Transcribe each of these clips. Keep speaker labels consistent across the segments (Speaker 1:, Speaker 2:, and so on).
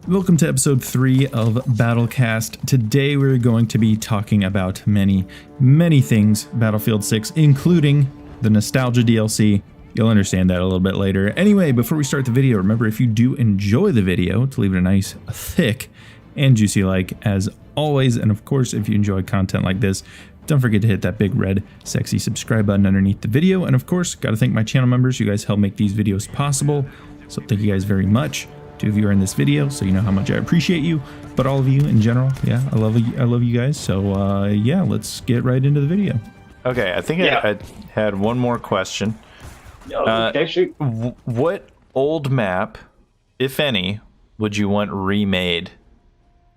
Speaker 1: Welcome to episode 3 of BattleCast. Today we're going to be talking about many things Battlefield 6, including the Nostalgia DLC. You'll understand that a little bit later. Anyway, before we start the video, remember if you do enjoy the video to leave it a nice, thick, and juicy like as always. And of course, if you enjoy content like this, don't forget to hit that big red sexy subscribe button underneath the video. And of course, got to thank my channel members. You guys help make these videos possible. So thank you guys very much. 2 of you are in this video, so you know how much I appreciate you. But all of you in general, yeah, I love you guys. So yeah, let's get right into the video.
Speaker 2: Okay, I think I had one more question.
Speaker 3: Okay, shoot.
Speaker 2: What old map, if any, would you want remade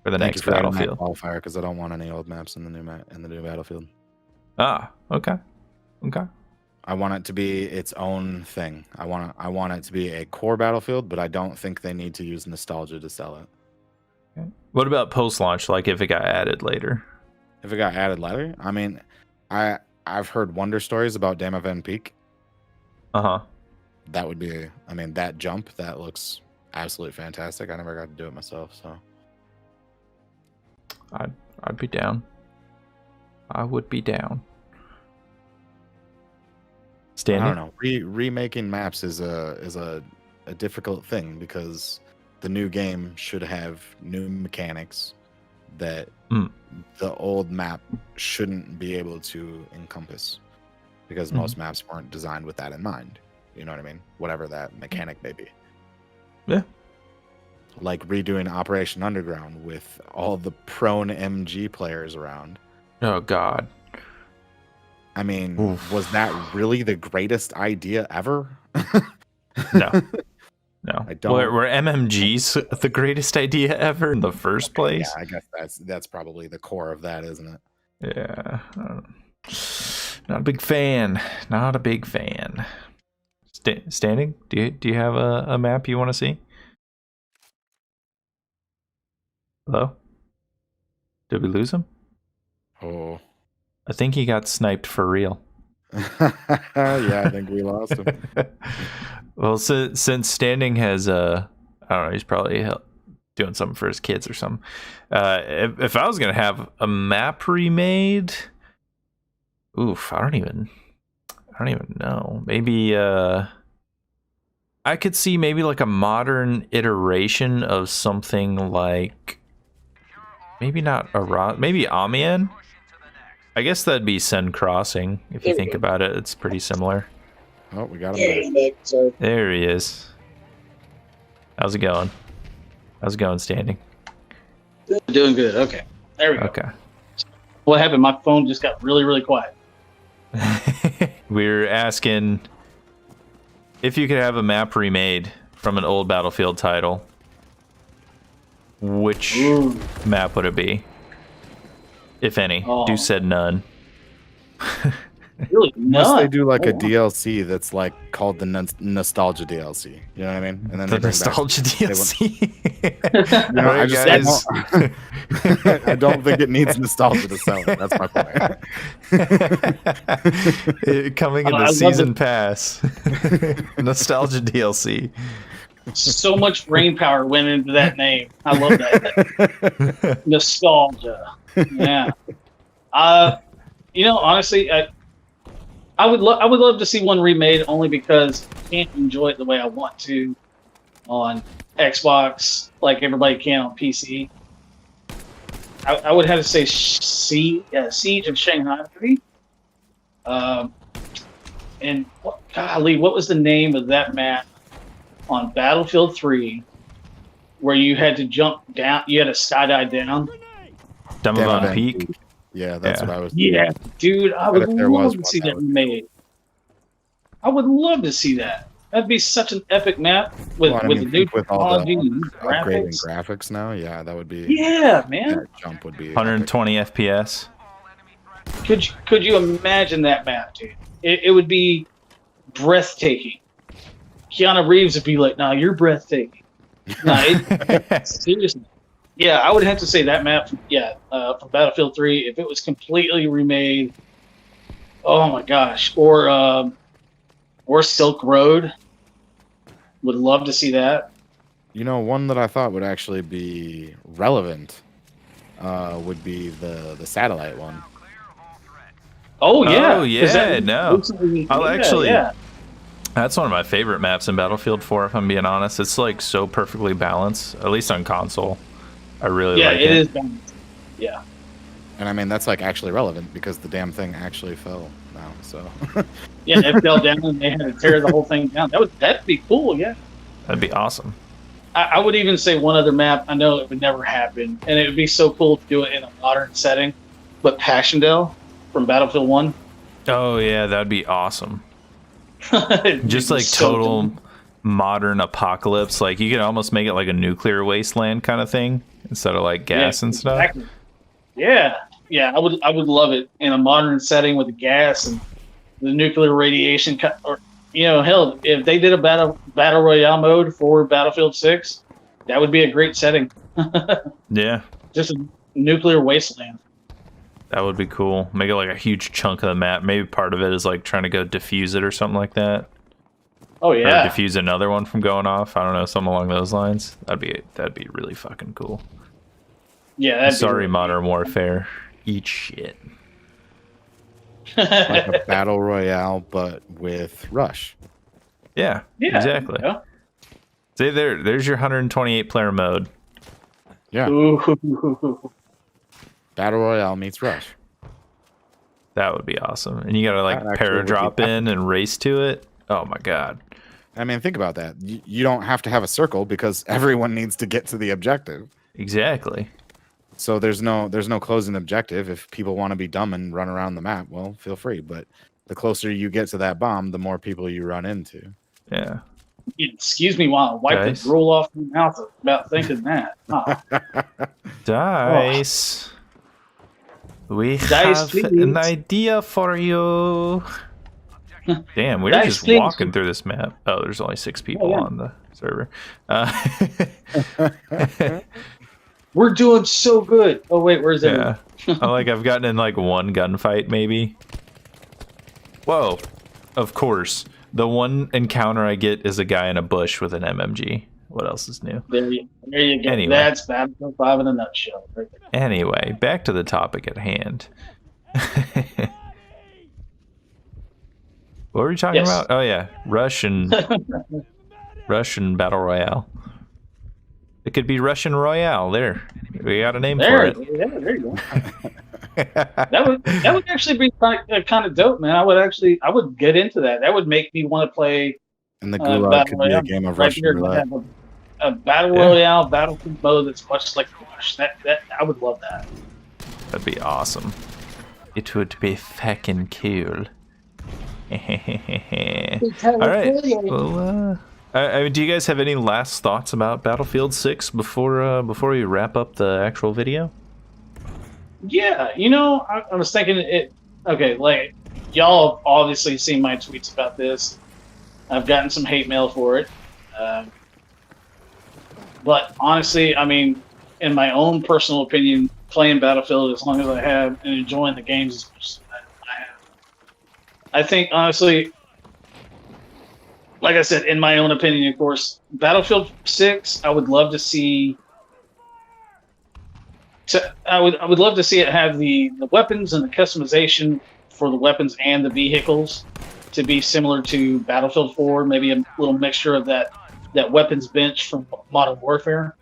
Speaker 2: for the next Battlefield?
Speaker 4: Qualifier, because I don't want any old maps in the new Battlefield.
Speaker 2: Ah, okay.
Speaker 4: I want it to be its own thing. I want it to be a core Battlefield, but I don't think they need to use nostalgia to sell it.
Speaker 2: Okay. What about post-launch, like if it got added later?
Speaker 4: If it got added later? I mean, I've heard wonder stories about Dam of N Peak.
Speaker 2: Uh-huh.
Speaker 4: That would be, I mean, that jump, that looks absolutely fantastic. I never got to do it myself, so.
Speaker 2: I'd be down. I would be down. Standing?
Speaker 4: I don't know. Remaking maps is a difficult thing because the new game should have new mechanics that the old map shouldn't be able to encompass because most maps weren't designed with that in mind. You know what I mean? Whatever that mechanic may be.
Speaker 2: Yeah.
Speaker 4: Like redoing Operation Underground with all the prone MG players around.
Speaker 2: Oh, God.
Speaker 4: I mean, was that really the greatest idea ever?
Speaker 2: No.
Speaker 4: I don't.
Speaker 2: Were MMGs the greatest idea ever in the first place?
Speaker 4: Yeah, I guess that's probably the core of that, isn't it?
Speaker 2: Yeah. Not a big fan. Not a big fan. Standing? Do you have a map you want to see? Hello? Did we lose him?
Speaker 4: Oh.
Speaker 2: I think he got sniped for real.
Speaker 4: Yeah, I think we lost him.
Speaker 2: Well, since Standing has, I don't know, he's probably doing something for his kids or something. If I was going to have a map remade, I don't even know. Maybe, I could see maybe like a modern iteration of something like, maybe not maybe Amiens. I guess that'd be Sen Crossing, if you think about it. It's pretty similar.
Speaker 4: Oh, we got him back.
Speaker 2: There he is. How's it going? How's it going, Standing?
Speaker 3: Doing good. Okay. There we go.
Speaker 2: Okay.
Speaker 3: What happened? My phone just got really quiet.
Speaker 2: We're asking if you could have a map remade from an old Battlefield title, which map would it be? If any. Do said none.
Speaker 3: Really, none.
Speaker 4: Unless they do like a DLC that's like called the Nostalgia DLC. You know what I mean? And then
Speaker 2: the Nostalgia DLC.
Speaker 4: You know, I don't think it needs nostalgia to sell it. That's my point.
Speaker 2: Coming in the season pass. Nostalgia DLC.
Speaker 3: So much brain power went into that name. I love that. Nostalgia. Yeah. You know, honestly, I would love to see one remade only because I can't enjoy it the way I want to on Xbox like everybody can on PC. I would have to say Siege of Shanghai 3. And golly, what was the name of that map on Battlefield 3 where you had to jump down, you had to skydive down?
Speaker 2: Dam of Peak.
Speaker 4: Yeah, that's what I was.
Speaker 3: Yeah, dude, I would love to see that remade. I would love to see that. That'd be such an epic map with the new technology and
Speaker 4: upgrading graphics now. Yeah, that would be.
Speaker 3: Yeah, man.
Speaker 4: That jump would be
Speaker 2: 120 FPS.
Speaker 3: Could you imagine that map, dude? It would be breathtaking. Keanu Reeves would be like, "No, you're breathtaking." No, seriously. Yeah, I would have to say that map. From Battlefield 3, if it was completely remade. Oh my gosh, or Silk Road. Would love to see that.
Speaker 4: You know, one that I thought would actually be relevant would be the satellite one.
Speaker 3: Oh yeah.
Speaker 2: Oh
Speaker 3: 'Cause that
Speaker 2: yeah,
Speaker 3: was
Speaker 2: no.
Speaker 3: recently-
Speaker 2: I'll
Speaker 3: yeah,
Speaker 2: actually.
Speaker 3: yeah.
Speaker 2: That's one of my favorite maps in Battlefield 4. If I'm being honest, it's like so perfectly balanced. At least on console, I really
Speaker 3: Yeah,
Speaker 2: like
Speaker 3: it
Speaker 2: it.
Speaker 3: is balanced. Yeah.
Speaker 4: And I mean, that's like actually relevant because the damn thing actually fell now. So
Speaker 3: Yeah, it fell down and they had to tear the whole thing down. That'd be cool, yeah.
Speaker 2: That'd be awesome.
Speaker 3: I would even say one other map. I know it would never happen, and it would be so cool to do it in a modern setting. But Passchendaele from Battlefield 1.
Speaker 2: Oh yeah, that'd be awesome.
Speaker 3: It'd
Speaker 2: Just
Speaker 3: be
Speaker 2: like
Speaker 3: so
Speaker 2: total
Speaker 3: cool.
Speaker 2: modern apocalypse. Like you could almost make it like a nuclear wasteland kind of thing instead of like gas
Speaker 3: Yeah,
Speaker 2: and stuff.
Speaker 3: exactly. Yeah, yeah, I would love it in a modern setting with the gas and the nuclear radiation. Or hell, if they did a battle royale mode for Battlefield 6, that would be a great setting.
Speaker 2: Yeah,
Speaker 3: Just a nuclear wasteland.
Speaker 2: that would be cool. Make it like a huge chunk of the map. Maybe part of it is like trying to go defuse it or something like that.
Speaker 3: Oh
Speaker 2: Or
Speaker 3: yeah,
Speaker 2: defuse another one from going off. I don't know, something along those lines. That'd be really fucking cool.
Speaker 3: yeah. That'd be
Speaker 2: Sorry,
Speaker 3: really
Speaker 2: Modern Warfare. Eat shit.
Speaker 4: like a battle royale, but with Rush.
Speaker 2: Yeah,
Speaker 3: Yeah,
Speaker 2: exactly.
Speaker 3: yeah.
Speaker 2: See, there's your 128 player mode.
Speaker 4: Yeah,
Speaker 3: Ooh.
Speaker 4: battle royale meets Rush.
Speaker 2: That would be awesome. And you gotta like
Speaker 4: That actually would be
Speaker 2: paradrop in and race to it. Oh my god.
Speaker 4: I mean, think about that. You don't have to have a circle because everyone needs to get to the objective.
Speaker 2: Exactly.
Speaker 4: So there's no closing objective. If people want to be dumb and run around the map, well, feel free. But the closer you get to that bomb, the more people you run into.
Speaker 2: Yeah.
Speaker 3: Excuse me while I wipe
Speaker 2: Dice.
Speaker 3: the drool off my mouth about thinking that. Oh.
Speaker 2: Dice. We
Speaker 3: Dice,
Speaker 2: have
Speaker 3: please.
Speaker 2: an idea for you. Damn, we're
Speaker 3: Dice,
Speaker 2: just
Speaker 3: please.
Speaker 2: walking through this map. Oh, there's only 6 people
Speaker 3: yeah.
Speaker 2: on the server.
Speaker 3: We're doing so good. Oh wait, where's it?
Speaker 2: Yeah. I've gotten in like one gunfight maybe. Whoa. Of course. The one encounter I get is a guy in a bush with an MMG. What else is new?
Speaker 3: There you go.
Speaker 2: Anyway.
Speaker 3: That's Battlefield 5 in a nutshell. Right there.
Speaker 2: Anyway, back to the topic at hand. What were we talking
Speaker 3: Yes.
Speaker 2: about? Oh yeah, Russian Battle Royale. It could be Russian Royale. There, we got a name
Speaker 3: There,
Speaker 2: for
Speaker 3: yeah, there you go. That would actually be kind of dope, man. I would get into that. That would make me want to play
Speaker 4: And the Gulag
Speaker 3: Battle
Speaker 4: could be a
Speaker 3: Royale.
Speaker 4: game of
Speaker 3: Right
Speaker 4: Russian
Speaker 3: here,
Speaker 4: roulette.
Speaker 3: have a Battle
Speaker 2: Yeah.
Speaker 3: Royale Battlefield mode that's much like Rush. That I would love that.
Speaker 2: That'd be awesome. It would be fucking cool. All right. Well, do you guys have any last thoughts about Battlefield 6 before we wrap up the actual video?
Speaker 3: Yeah, I was thinking it. Okay, like y'all have obviously seen my tweets about this. I've gotten some hate mail for it, but honestly, I mean, in my own personal opinion, playing Battlefield as long as I have and enjoying the games as much as I have, I think honestly, like I said, in my own opinion, of course, Battlefield 6, I would love to see. I would love to see it have the weapons and the customization for the weapons and the vehicles to be similar to Battlefield 4. Maybe a little mixture of that weapons bench from Modern Warfare.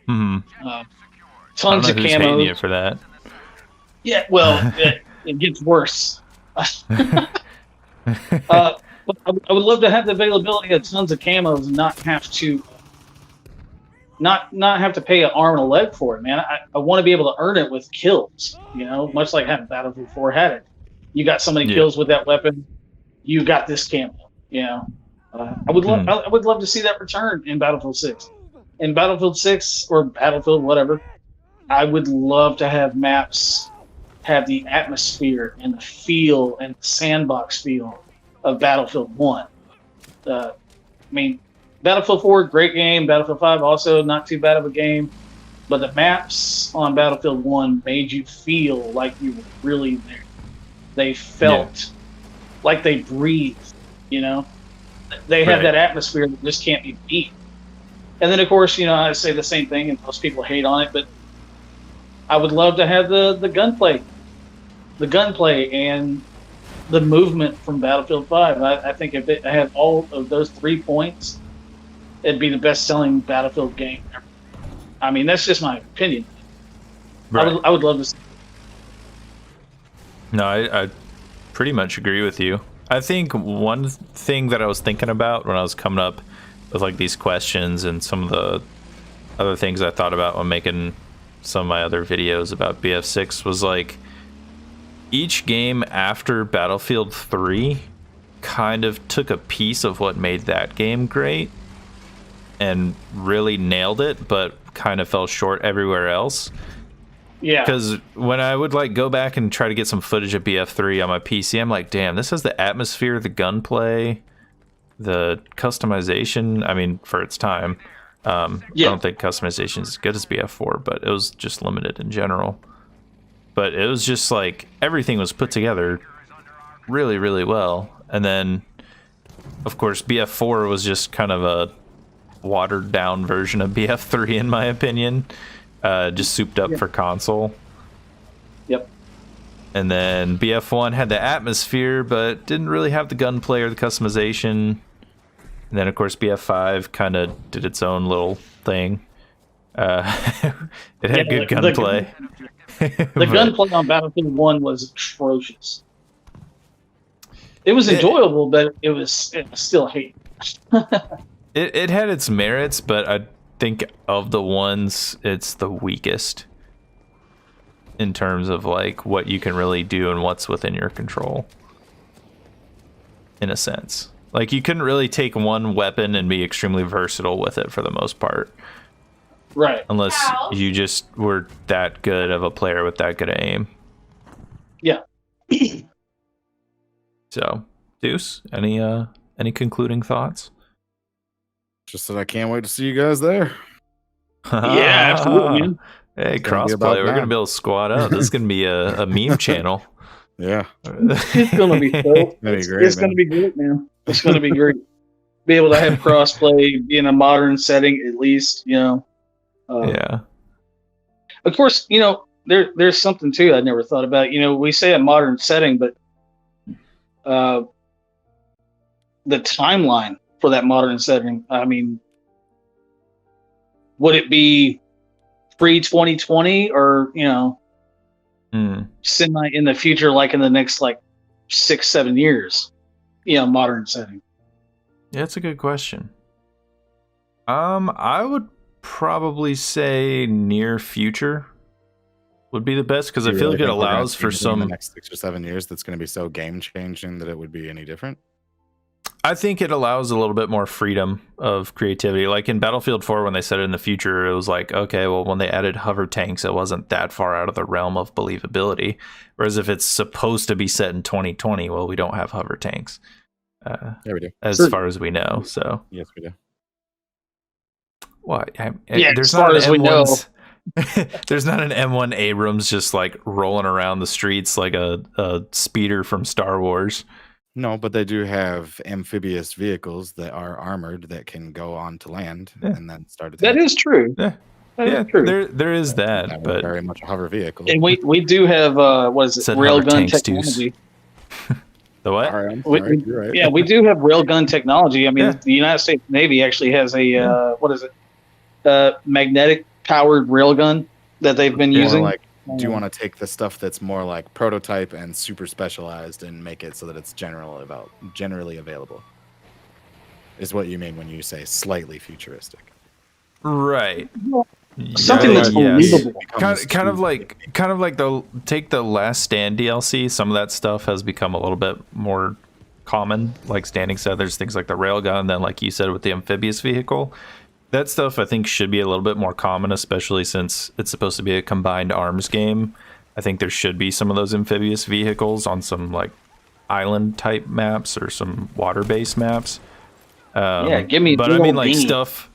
Speaker 2: Mm-hmm.
Speaker 3: Tons of
Speaker 2: who's hating you
Speaker 3: camos.
Speaker 2: for that.
Speaker 3: Yeah, well, it gets worse. But I would love to have the availability of tons of camos and not have to pay an arm and a leg for it, man. I want to be able to earn it with kills, much like having Battlefield 4 had it. You got so many kills with that weapon, you got this camo, I would love to see that return in Battlefield 6. In Battlefield 6 or Battlefield, whatever, I would love to have maps have the atmosphere and the feel and the sandbox feel of Battlefield 1. I mean, Battlefield 4, great game. Battlefield 5, also not too bad of a game. But the maps on Battlefield 1 made you feel like you were really there. They felt like they breathed, They have
Speaker 2: Right.
Speaker 3: that atmosphere that just can't be beat. And then, of course, I say the same thing, and most people hate on it, but I would love to have the gunplay and the movement from Battlefield 5. I think if it had all of those 3 points, it'd be the best-selling Battlefield game ever. I mean, that's just my opinion. Right. I would love to see.
Speaker 2: No, I pretty much agree with you. I think one thing that I was thinking about when I was coming up with like these questions and some of the other things I thought about when making some of my other videos about BF6 was like each game after Battlefield 3 kind of took a piece of what made that game great and really nailed it, but kind of fell short everywhere else.
Speaker 3: Yeah.
Speaker 2: Because when I would like go back and try to get some footage of BF3 on my PC, I'm like, damn, this has the atmosphere, the gunplay, the customization. I mean, for its time, I don't think customization is as good as BF4, but it was just limited in general. But it was just like everything was put together really, really well. And then, of course, BF4 was just kind of a watered down version of BF3, in my opinion. Just souped up for console.
Speaker 3: Yep.
Speaker 2: And then BF1 had the atmosphere, but didn't really have the gunplay or the customization. And then, of course, BF5 kind of did its own little thing. It had good gunplay.
Speaker 3: The gunplay on Battlefield 1 was atrocious. It was enjoyable, but it was still hate.
Speaker 2: It had its merits, but I think of the ones, it's the weakest in terms of like what you can really do and what's within your control, in a sense. Like you couldn't really take one weapon and be extremely versatile with it for the most part,
Speaker 3: right?
Speaker 2: Unless you just were that good of a player with that good of aim.
Speaker 3: Yeah.
Speaker 2: So Deuce, any concluding thoughts?
Speaker 4: Just that I can't wait to see you guys there.
Speaker 3: Yeah, absolutely, man.
Speaker 2: Hey, crossplay. We're going to be able to squad up. This is going to be a meme channel.
Speaker 4: Yeah.
Speaker 3: It's going to be so. It's going to be great, man. It's going to be great. Be able to have crossplay, be in a modern setting, at least,
Speaker 2: yeah.
Speaker 3: Of course, there's something, too, I never thought about. We say a modern setting, but the timeline for that modern setting, I mean, would it be pre-2020 or, semi in the future, like in the next, 6-7 years, modern setting?
Speaker 2: Yeah, that's a good question. I would probably say near future would be the best, because I feel like it allows for some...
Speaker 4: in the next 6 or 7 years that's going to be so game-changing that it would be any different?
Speaker 2: I think it allows a little bit more freedom of creativity. Like in Battlefield 4, when they said it in the future, it was like, okay, well, when they added hover tanks, it wasn't that far out of the realm of believability. Whereas if it's supposed to be set in 2020, well, we don't have hover tanks.
Speaker 4: Yeah, we do.
Speaker 2: As far as we know. So
Speaker 4: yes, we do.
Speaker 2: What?
Speaker 3: Yeah,
Speaker 2: there's
Speaker 3: as far
Speaker 2: not
Speaker 3: as we know.
Speaker 2: There's not an M1 Abrams just like rolling around the streets like a speeder from Star Wars.
Speaker 4: No, but they do have amphibious vehicles that are armored that can go on to land and then start attacking.
Speaker 3: That is true.
Speaker 2: Yeah,
Speaker 3: is true.
Speaker 2: There is that, but
Speaker 4: very much a hover vehicle.
Speaker 3: And we do have railgun technology.
Speaker 2: The what?
Speaker 4: Sorry, I'm sorry. You're right.
Speaker 3: Yeah, we do have railgun technology. I mean, the United States Navy actually has a magnetic powered railgun that they've been using.
Speaker 4: Do you want to take the stuff that's more like prototype and super specialized and make it so that it's generally available? Is what you mean when you say slightly futuristic?
Speaker 2: Right.
Speaker 3: Something that's believable.
Speaker 2: Kind of like the Last Stand DLC. Some of that stuff has become a little bit more common. Like Standing said, there's things like the railgun. Then, like you said, with the amphibious vehicle. That stuff, I think, should be a little bit more common, especially since it's supposed to be a combined arms game. I think there should be some of those amphibious vehicles on some like island-type maps or some water-based maps.
Speaker 3: Give me.
Speaker 2: But I mean, like stuff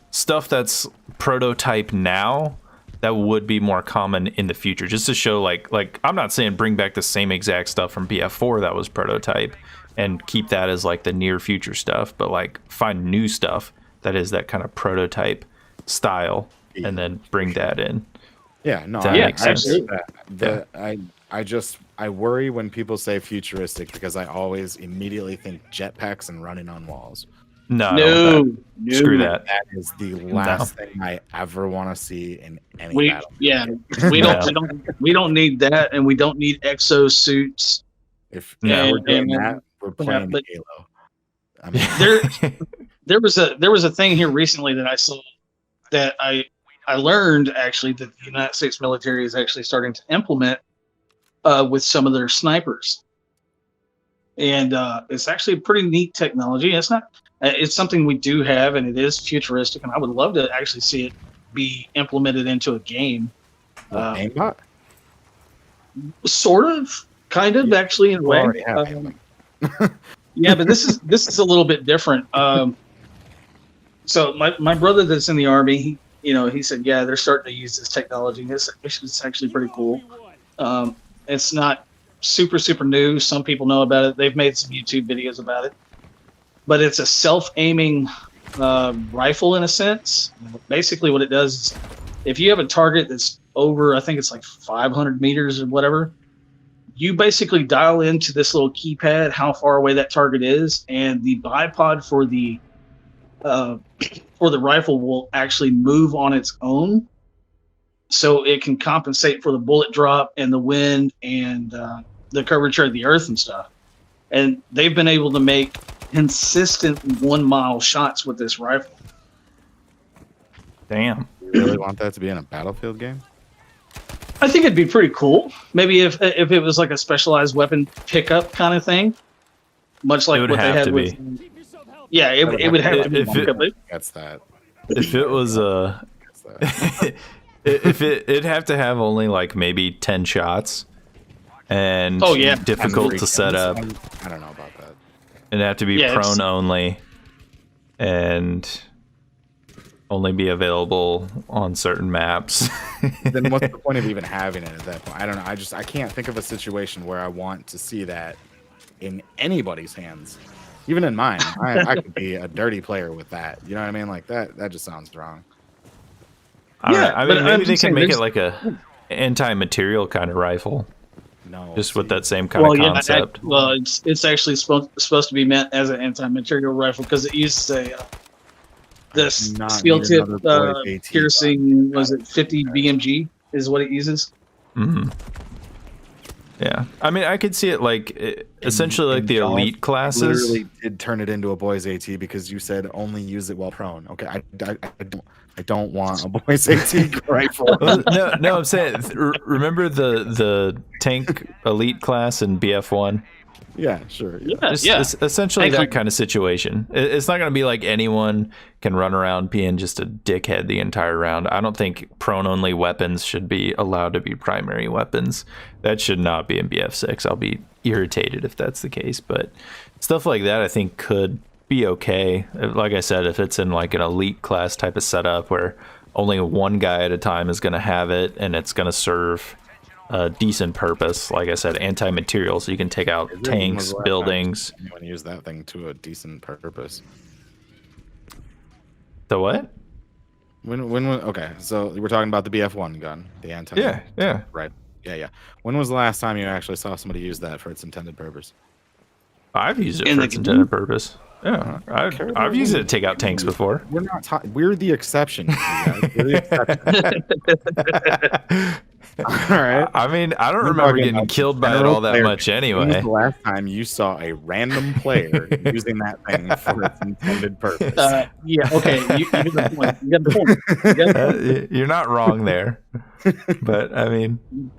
Speaker 2: that's prototype now that would be more common in the future, just to show like I'm not saying bring back the same exact stuff from BF4 that was prototype and keep that as like the near future stuff, but like find new stuff that is that kind of prototype style and then bring that in.
Speaker 4: Yeah, no,
Speaker 2: That makes sense.
Speaker 4: I worry when people say futuristic because I always immediately think jetpacks and running on walls.
Speaker 2: No, I don't want that.
Speaker 3: No.
Speaker 2: Screw that.
Speaker 4: That is the last thing I ever want to see in any
Speaker 3: We
Speaker 4: battle.
Speaker 3: we don't need that, and we don't need exosuits.
Speaker 4: If
Speaker 2: No.
Speaker 4: we're doing
Speaker 3: And-
Speaker 4: that, we're playing
Speaker 3: but-
Speaker 4: Halo. I mean,
Speaker 3: There was a thing here recently that I saw that I learned actually that the United States military is actually starting to implement with some of their snipers, and it's actually a pretty neat technology. It's not. It's something we do have, and it is futuristic, and I would love to actually see it be implemented into a game.
Speaker 4: aimbot?
Speaker 3: Sort of, kind of, actually, in a
Speaker 4: We
Speaker 3: way.
Speaker 4: already have aimbot.
Speaker 3: Yeah, but this is a little bit different. So my brother that's in the Army, he said, yeah, they're starting to use this technology. And it's actually pretty cool. It's not super new. Some people know about it. They've made some YouTube videos about it. But it's a self-aiming rifle in a sense. Basically what it does is if you have a target that's over, I think it's like 500 meters or whatever, you basically dial into this little keypad how far away that target is, and the bipod for the rifle will actually move on its own, so it can compensate for the bullet drop and the wind and the curvature of the earth and stuff. And they've been able to make consistent 1 mile shots with this rifle.
Speaker 2: Damn.
Speaker 4: You really want that to be in a Battlefield game?
Speaker 3: I think it'd be pretty cool. Maybe if it was like a specialized weapon pickup kind of thing, much like
Speaker 2: It would
Speaker 3: what they
Speaker 2: have
Speaker 3: had
Speaker 2: to
Speaker 3: with.
Speaker 2: be.
Speaker 3: Yeah, it would have to be.
Speaker 2: If it-
Speaker 4: That's that.
Speaker 2: If it was
Speaker 4: That's that.
Speaker 2: if it'd have to have only like maybe 10 shots and
Speaker 3: Oh, yeah.
Speaker 2: difficult to set up.
Speaker 4: I don't know about that.
Speaker 2: It'd have to be
Speaker 3: Yeah,
Speaker 2: prone only and only be available on certain maps.
Speaker 4: Then what's the point of even having it at that point? I don't know. I can't think of a situation where I want to see that in anybody's hands. Even in mine. I could be a dirty player with that. You know what I mean? Like that just sounds wrong.
Speaker 2: I don't know.
Speaker 3: Yeah,
Speaker 2: I
Speaker 3: but
Speaker 2: mean,
Speaker 3: I'm
Speaker 2: maybe they
Speaker 3: just
Speaker 2: can
Speaker 3: saying
Speaker 2: make it
Speaker 3: there's-
Speaker 2: like a anti-material kind of rifle,
Speaker 4: No.
Speaker 2: just with
Speaker 4: see,
Speaker 2: that same kind of concept.
Speaker 3: It's actually supposed to be meant as an anti-material rifle because it uses this
Speaker 4: not
Speaker 3: steel
Speaker 4: need
Speaker 3: tip
Speaker 4: another boy AT
Speaker 3: piercing. Was it 50 BMG? Is what it uses.
Speaker 2: Hmm. Yeah, I mean, I could see it like essentially like the
Speaker 4: Golf,
Speaker 2: elite classes.
Speaker 4: Literally did turn it into a boys AT because you said only use it while prone. Okay, I don't want a boys AT rifle.
Speaker 2: Well, no, I'm saying, remember the tank elite class in BF1?
Speaker 4: Yeah, sure. Yeah.
Speaker 2: It's essentially
Speaker 3: Tank
Speaker 2: that
Speaker 3: elite.
Speaker 2: kind of situation. It's not going to be like anyone can run around being just a dickhead the entire round. I don't think prone-only weapons should be allowed to be primary weapons. That should not be in BF6. I'll be irritated if that's the case. But stuff like that, I think, could be okay. Like I said, if it's in like an elite class type of setup where only one guy at a time is going to have it and it's going to serve a decent purpose, like I said, anti-material, so you can take out tanks, buildings.
Speaker 4: You want to use that thing to a decent purpose.
Speaker 2: The what?
Speaker 4: Okay, so we're talking about the BF1 gun, the anti.
Speaker 2: Yeah.
Speaker 4: Right. Yeah. When was the last time you actually saw somebody use that for its intended purpose?
Speaker 2: I've used it
Speaker 3: In
Speaker 2: for
Speaker 3: the
Speaker 2: its
Speaker 3: game?
Speaker 2: intended purpose. Yeah, I've used it to take out tanks before.
Speaker 4: We're not talking. We're the exception. You guys. We're the exception. All right.
Speaker 2: I mean, I don't
Speaker 4: We're
Speaker 2: remember
Speaker 4: talking
Speaker 2: getting
Speaker 4: about
Speaker 2: killed by it
Speaker 4: general
Speaker 2: all that
Speaker 4: player.
Speaker 2: much
Speaker 4: When was
Speaker 2: anyway.
Speaker 4: the last time you saw a random player using that thing for its intended purpose?
Speaker 3: Yeah. Okay. You got the point. You got the point. You got the point.
Speaker 2: You're not wrong there. But, I mean,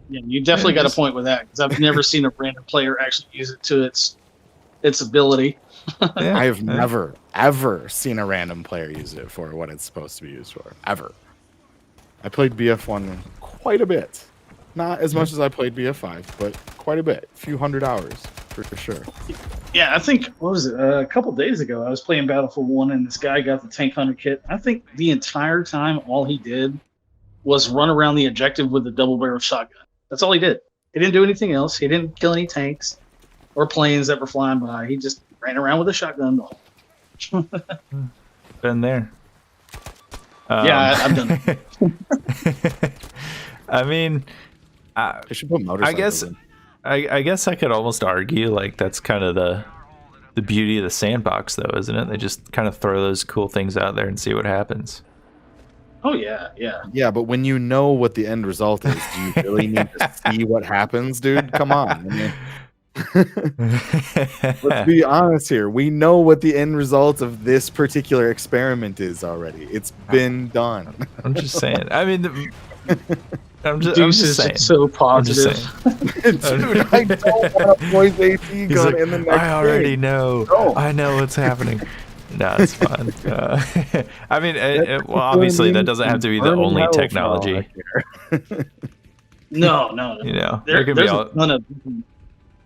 Speaker 3: Yeah, you definitely got a point with that because I've never seen a random player actually use it to its ability.
Speaker 2: yeah,
Speaker 4: I have never, ever seen a random player use it for what it's supposed to be used for. Ever. I played BF1 quite a bit. Not as much as I played BF5, but quite a bit. A few hundred hours, for sure.
Speaker 3: Yeah, I think, what was it, a couple days ago, I was playing Battlefield 1 and this guy got the Tank Hunter kit. I think the entire time, all he did was run around the objective with a double barrel shotgun. That's all he did. He didn't do anything else. He didn't kill any tanks or planes that were flying by. He just ran around with a shotgun.
Speaker 2: been there.
Speaker 3: I've done it.
Speaker 2: I mean,
Speaker 4: They should put
Speaker 2: I
Speaker 4: motorcycles
Speaker 2: guess
Speaker 4: in.
Speaker 2: I guess I could almost argue like that's kind of the beauty of the sandbox, though, isn't it? They just kind of throw those cool things out there and see what happens.
Speaker 3: Oh yeah, yeah.
Speaker 4: Yeah, but when you know what the end result is, do you really need to see what happens, dude? Come on. I mean, let's be honest here. We know what the end result of this particular experiment is already. It's been done.
Speaker 2: I'm just saying. I mean, I'm
Speaker 3: Deuce
Speaker 2: just
Speaker 3: is
Speaker 2: saying.
Speaker 3: so
Speaker 2: I'm just
Speaker 3: positive.
Speaker 2: saying.
Speaker 4: Dude, I don't want to point AT
Speaker 2: He's
Speaker 4: gun
Speaker 2: like,
Speaker 4: in the next
Speaker 2: I already
Speaker 4: game.
Speaker 2: know.
Speaker 4: No.
Speaker 2: I know what's happening. No, it's fun. I mean, well, obviously that doesn't have to be the only technology.
Speaker 3: No.
Speaker 2: You know, there could be
Speaker 3: There's
Speaker 2: all.
Speaker 3: a ton of different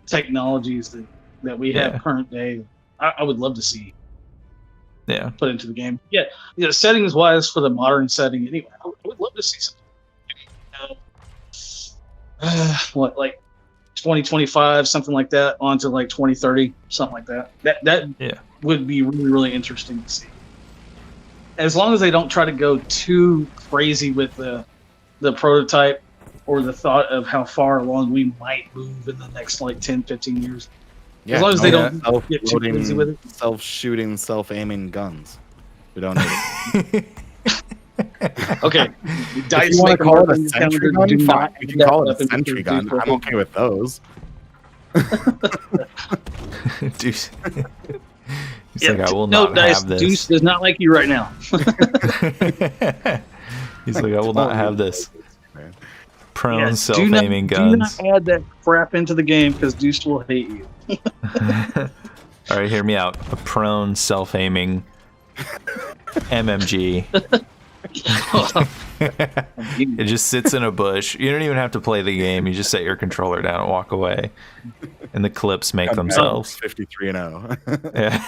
Speaker 3: technologies that we have
Speaker 2: Yeah.
Speaker 3: current day. I would love to see
Speaker 2: Yeah.
Speaker 3: put into the game. Yeah, settings wise for the modern setting. Anyway, I would love to see something. What, like 2025, something like that, onto like 2030, something like that. That
Speaker 2: Yeah.
Speaker 3: would be really, really interesting to see. As long as they don't try to go too crazy with the prototype or the thought of how far along we might move in the next like 10, 15 years.
Speaker 4: Yeah,
Speaker 3: As long as they don't get too
Speaker 4: self-loading,
Speaker 3: crazy with it.
Speaker 4: self-shooting, self-aiming guns. We don't need it.
Speaker 3: Okay.
Speaker 4: If you want to call it a sentry gun, fine. We can call it a sentry gun. I'm okay with those.
Speaker 2: Deuce. He's like, I will
Speaker 3: no,
Speaker 2: not
Speaker 3: Dice,
Speaker 2: have this.
Speaker 3: Deuce does not like you right now.
Speaker 2: He's like, I will not have this. Prone
Speaker 3: Yeah,
Speaker 2: self-aiming
Speaker 3: do
Speaker 2: guns.
Speaker 3: not add that crap into the game because Deuce will hate you.
Speaker 2: All right, hear me out. A prone self-aiming MMG. It just sits in a bush. You don't even have to play the game. You just set your controller down and walk away, and the clips make themselves.
Speaker 4: 53 and 0.
Speaker 2: Yeah.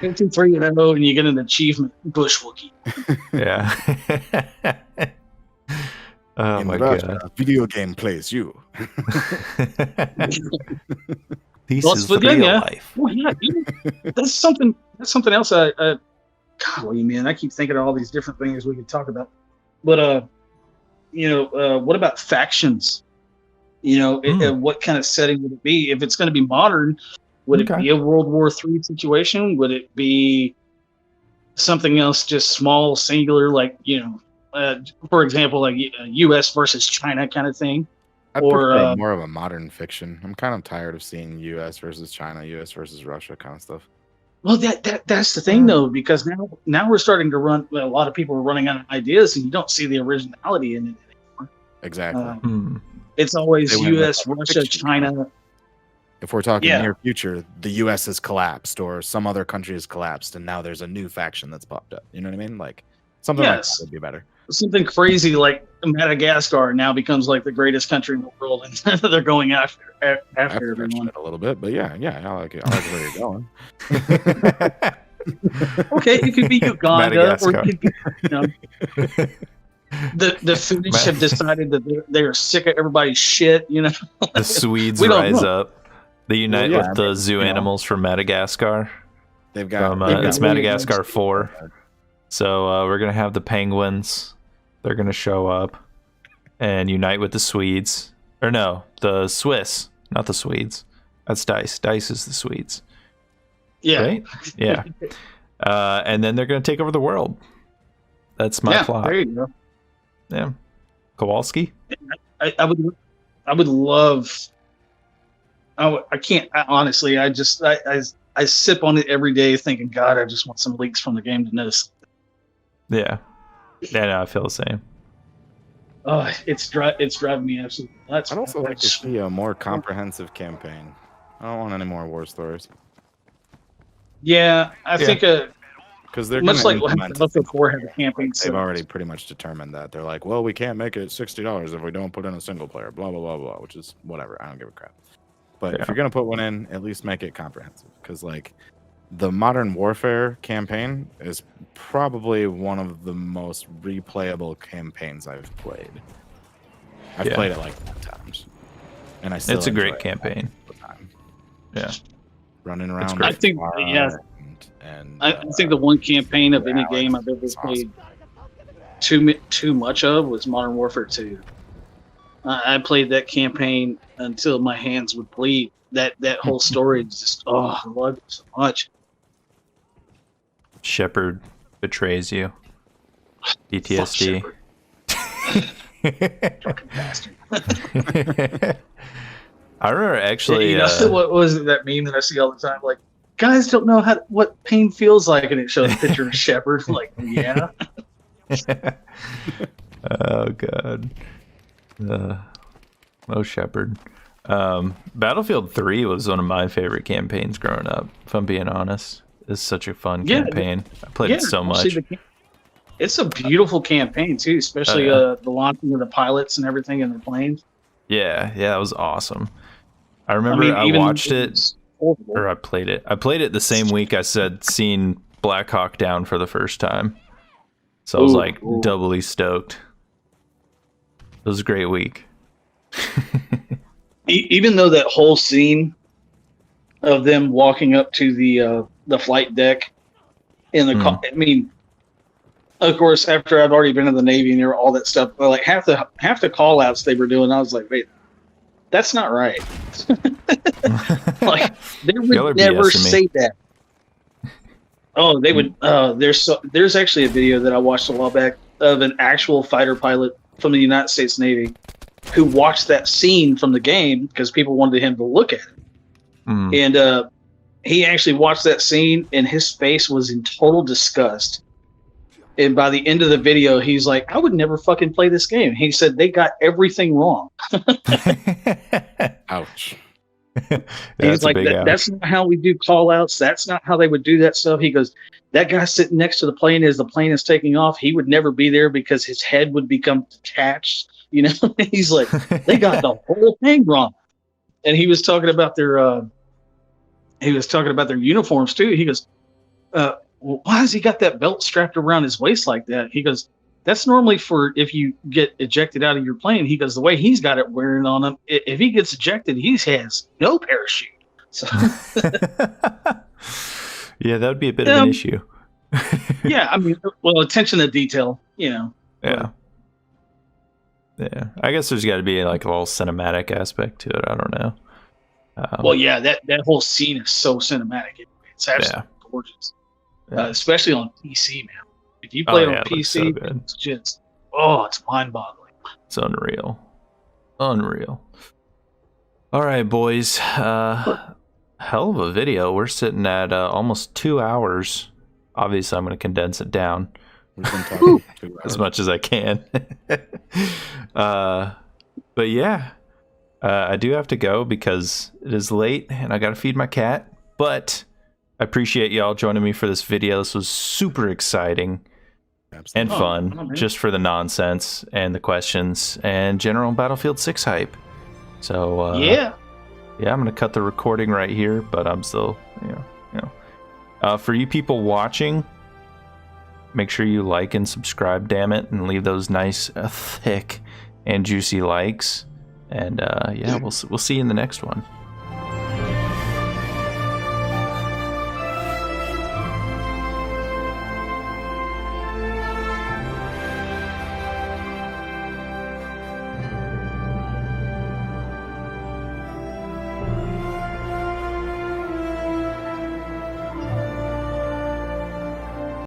Speaker 3: 53-0, and you get an achievement, Bush Wookie.
Speaker 2: Yeah. Oh
Speaker 4: In
Speaker 2: my
Speaker 4: Russia,
Speaker 2: god.
Speaker 4: video game plays you.
Speaker 2: This
Speaker 3: Well,
Speaker 2: is
Speaker 3: but
Speaker 2: real
Speaker 3: yeah.
Speaker 2: life.
Speaker 3: Well, yeah, that's something else. Golly, man, I keep thinking of all these different things we could talk about. But what about factions? What kind of setting would it be? If it's going to be modern, would it be a World War III situation? Would it be something else, just small, singular, like for example, like U.S. versus China kind of thing?
Speaker 4: I prefer more of a modern fiction. I'm kind of tired of seeing U.S. versus China, U.S. versus Russia kind of stuff.
Speaker 3: Well, that's the thing, though, because now we're starting to run. Well, a lot of people are running out of ideas, and you don't see the originality in it anymore.
Speaker 4: Exactly.
Speaker 3: It's always
Speaker 4: They went
Speaker 3: U.S.,
Speaker 4: with
Speaker 3: Russia,
Speaker 4: fiction.
Speaker 3: China.
Speaker 4: If we're talking near future, the U.S. has collapsed or some other country has collapsed, and now there's a new faction that's popped up. You know what I mean? Like something like that would be better.
Speaker 3: Something crazy like Madagascar now becomes like the greatest country in the world, and they're going after everyone.
Speaker 4: A little bit, but yeah, I like it. I like where you're going.
Speaker 3: Okay, it could be Uganda, or it could be, the Finnish have decided that they're sick of everybody's shit.
Speaker 2: The Swedes rise up. They unite with the zoo animals from Madagascar.
Speaker 4: They've got
Speaker 2: it's Madagascar 4. So we're gonna have the penguins. They're gonna show up and unite with the Swedes. Or no, the Swiss, not the Swedes. That's Dice. Dice is the Swedes.
Speaker 3: Yeah.
Speaker 2: Right? Yeah. And then they're gonna take over the world. That's my plot.
Speaker 3: There you go.
Speaker 2: Yeah. Kowalski?
Speaker 3: I would love. I can't. Honestly, I sip on it every day, thinking, God, I just want some leaks from the game to notice.
Speaker 2: Yeah. Yeah, no, I feel the same.
Speaker 3: Oh, it's driving me absolutely nuts.
Speaker 4: I'd also like to see a more comprehensive campaign. I don't want any more war stories.
Speaker 3: Yeah, I think
Speaker 4: because they're
Speaker 3: much like Battlefield 4 had a campaign.
Speaker 4: They've already pretty much determined that. They're like, well, we can't make it $60 if we don't put in a single player. Blah blah blah blah. Which is whatever. I don't give a crap. But if you're gonna put one in, at least make it comprehensive. Because like the Modern Warfare campaign is probably one of the most replayable campaigns I've played. I've played it like 10 times, and I still.
Speaker 2: It's a great campaign. Yeah.
Speaker 4: running around.
Speaker 2: great.
Speaker 3: I think, yeah. I think the one campaign of any game I've ever played too much of was Modern Warfare 2. I played that campaign until my hands would bleed. That whole story is just, I love it so much.
Speaker 2: Shepard betrays you. PTSD.
Speaker 3: Fucking bastard.
Speaker 2: I remember actually.
Speaker 3: What was it, that meme that I see all the time? Like, guys don't know what pain feels like, and it shows a picture of Shepard. Like, yeah.
Speaker 2: Oh god. Shepard. Battlefield 3 was one of my favorite campaigns growing up, if I'm being honest. It's such a fun campaign. I played it so much.
Speaker 3: It's a beautiful campaign too, especially the launching of the pilots and everything in the planes.
Speaker 2: Yeah, that was awesome. I remember I watched it, or I played it. I played it the same week I said seen Black Hawk Down for the first time. So I was doubly stoked. It was a great week.
Speaker 3: Even though that whole scene of them walking up to the flight deck in the car, I mean, of course, after I'd already been in the Navy and there were all that stuff, but like half the call outs they were doing, I was like, wait, that's not right. Like they would never say that. Oh, they would. There's actually a video that I watched a while back of an actual fighter pilot from the United States Navy who watched that scene from the game because people wanted him to look at it. And he actually watched that scene and his face was in total disgust. And by the end of the video, he's like, I would never fucking play this game. He said they got everything wrong.
Speaker 4: Ouch.
Speaker 3: He's like, that's not how we do call outs. That's not how they would do that stuff. He goes, that guy sitting next to the plane as the plane is taking off, he would never be there because his head would become detached. You know, he's like, they got the whole thing wrong. And he was talking about their uniforms too. He goes, well, why has he got that belt strapped around his waist like that? He goes, that's normally for if you get ejected out of your plane. He goes, the way he's got it wearing on him, if he gets ejected, he has no parachute. So,
Speaker 2: yeah, that would be a bit of an issue.
Speaker 3: Yeah, I mean, well, attention to detail, you know.
Speaker 2: Yeah. Yeah, I guess there's got to be like a little cinematic aspect to it. I don't know.
Speaker 3: Well, yeah, that whole scene is so cinematic. It's absolutely gorgeous, especially on PC, man. If you play it on PC, so it's just it's mind-boggling.
Speaker 2: It's unreal. All right, boys. Hell of a video. We're sitting at almost 2 hours. Obviously, I'm going to condense it down.
Speaker 4: We've been talking 2 hours.
Speaker 2: As much as I can. But yeah, I do have to go because it is late and I got to feed my cat. But I appreciate y'all joining me for this video. This was super exciting. Absolutely. And fun, just for the nonsense and the questions and general Battlefield 6 hype. So yeah, I'm gonna cut the recording right here, but I'm still, for you people watching, make sure you like and subscribe, damn it, and leave those nice, thick, and juicy likes. And we'll see you in the next one.